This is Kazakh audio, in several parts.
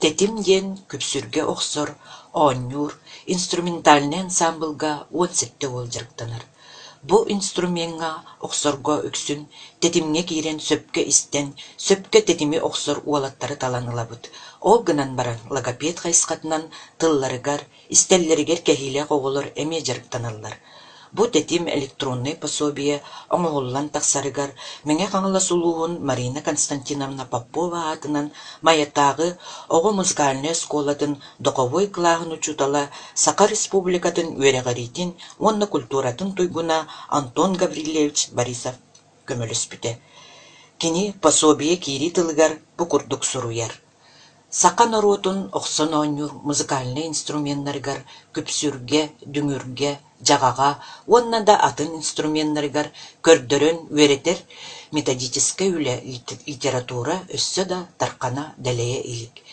Тетим диэн күпсүргэ охсор, оонньуур, инструментальный ансамблга 17 уолдьырыктанар. Бу инструментга охсорго үксүн тетимге киирен сөпкө истен, сөпкө тетими охсор уолаттары таланылабыт. Ол гынан баран логопед хайскатынан тылларыгар, истеллеригер кэһиилэ оҕолор эмиэ дьарыктаналлар. Бу тетим электронный пособие оҥоһуллан тахсарыгар меҥе хаҥыла сулуун Марина Константиновна Попова атынан маятагы оҕо музыкальная школатын доковой клаагын учутала Саха Республикатын үөрэҕэритин уонна культуратын туйгуна Антон Гаврилевич Борисов көмөлөспүтэ. Кини пособие киири тылыгар бу курдук суруяр. Сака народун охсон оонньур музыкальный инструменттарыгар күпсүрге, дүҥүрге, жағаға, онна да атын инструменттарыгар көрдөрөн үөретер методическая үле литература өссө да тарқана дәлее илик.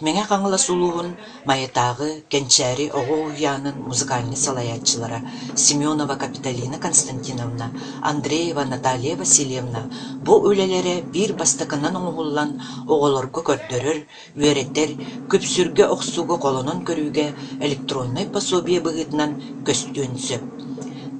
Меңе қаңыла сулуғын маятағы кенчәри оғу уянын музыкальный салаятчылара Семенова Капиталина Константиновна, Андреева Наталья Васильевна бу үлелері бир бастықынан оңғылан оғылырғы көрдөрөр, үөретер, күпсүрге оқсуғы қолынан көрүүге электронный пособие бұғытынан көстүн сөп.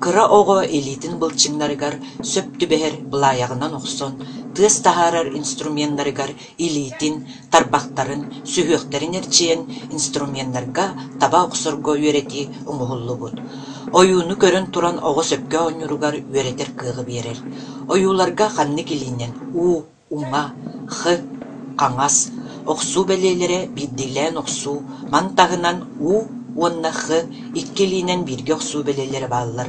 Кыра оғы элитин былчыңдарыгар сөп түбәһер былаяғынан оқсон, тыас тахарар инструменттарыгар элитин, тарбақтарын, сүһүөхтерин эрчиен инструменттарга таба оқсорго үөрети уңуһуллубут. Оюуну көрөн туран оғы сөпкө оñуругар үөретер кыығы берер. Оюуларга ханны килинен у, уңа, хы, қаңас, оқсу бәлелері биддилен оқсу, мантағынан у, уонна хы, иккелинен бирге оқсу бәлелері балылар.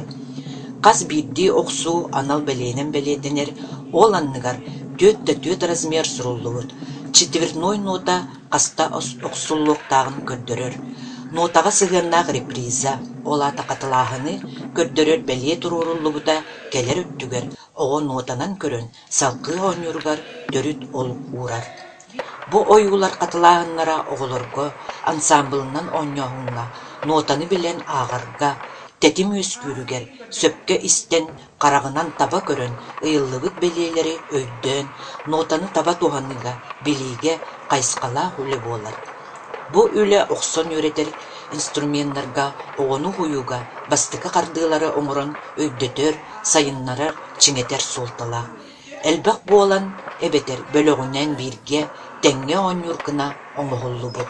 Қас бирди оқсу анал бәлейнен бәлейденер, ол анныгар төт размер суруллугут. Четверной нота қаста оқсуллуқтағын көрдөрөр. Нотаға сығырнақ реприза, ола тақатылағыны көрдөрөр бәлей туруруллугута келер өттүгер. Оғы нотанан көрін салқы оңюргар дөрүт ол урар. Бу ойгулар катылаагыннара оголорго ансамблынан оññоһуҥҥа, нотаны билен ааҕарга, тетим үөскүүрүгэр, сөпкө истен карагынан таба көрөн ыйыллыбыт белиэлери өйдөөн, нотаны таба туһаныга, билиге кайскалаа үле буолар. Бу үле охсон үөретер инструменттарга оҕону хуйуга, бастыка кардыылары оҥорон өйдөтөр, сайыннарар чиҥетер суолтала. Элбэх буолан эбетер бөлөгүнэн бирге теңге оññууркына оҥоһуллубут.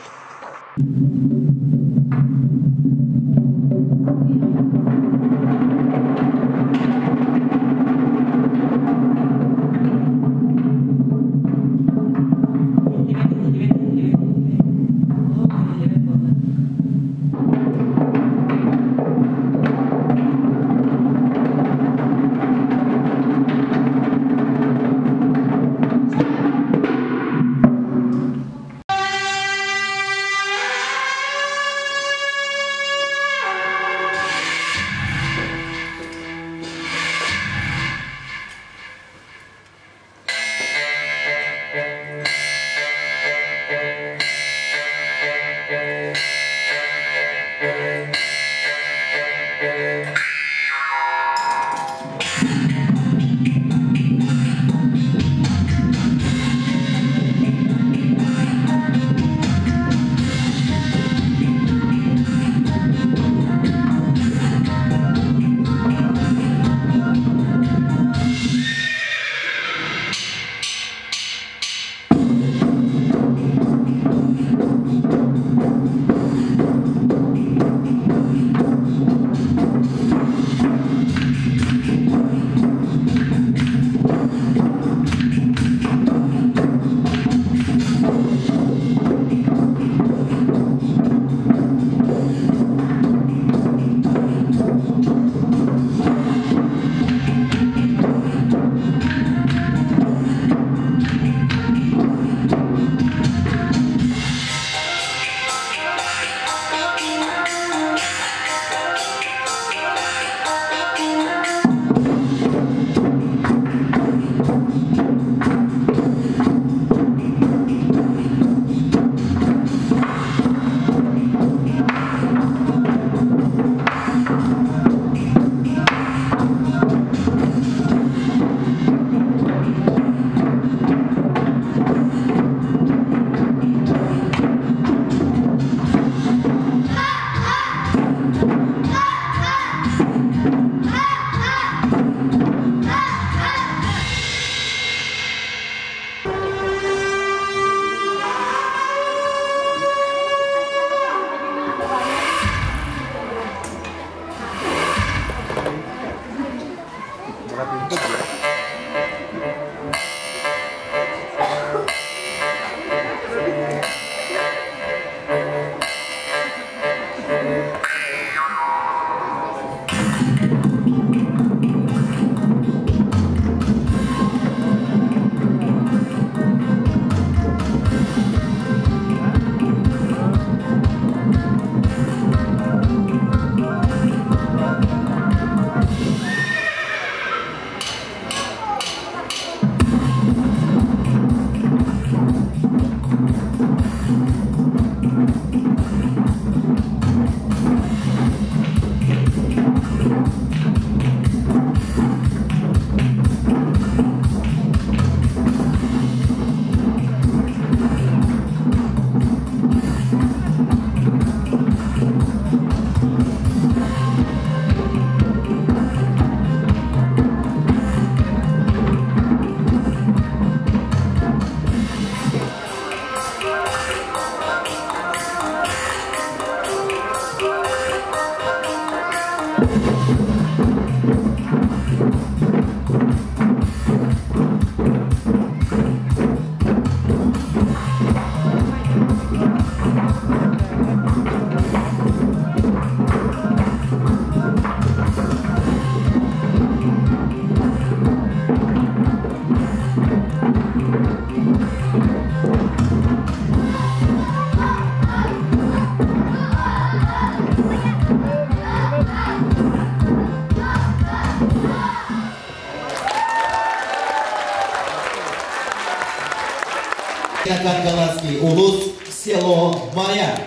Каргалаский улус, село Маяк.